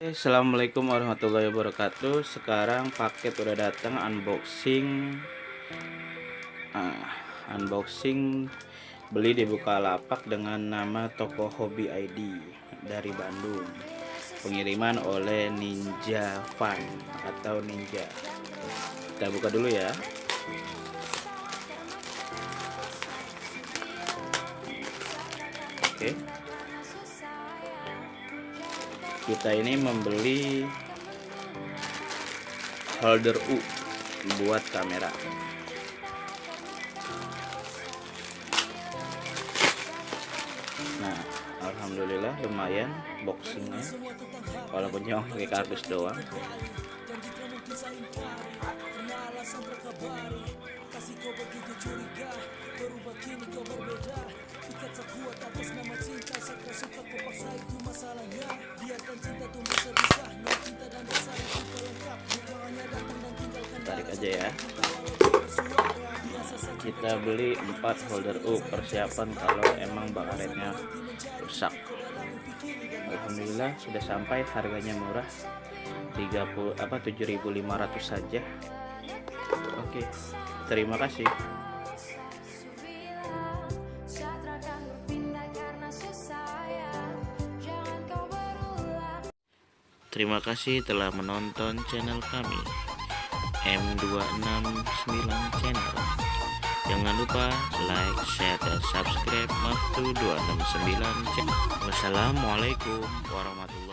Assalamualaikum warahmatullahi wabarakatuh. Sekarang paket udah datang, unboxing beli di Bukalapak dengan nama Toko Hobi ID dari Bandung. Pengiriman oleh Ninja Fun atau Ninja. Kita buka dulu ya. Oke. Kita ini membeli holder U buat kamera. Nah, alhamdulillah lumayan boxingnya, walaupun cuma pakai kardus doang. Tarik aja ya. Kita beli 4 holder U, persiapan kalau emang baretnya rusak. Alhamdulillah sudah sampai, harganya murah, 7.500 saja. Oke, terima kasih. Terima kasih telah menonton channel kami M269 Channel. Jangan lupa like, share, dan subscribe Maftu 269 Channel. Wassalamualaikum warahmatullahi wabarakatuh.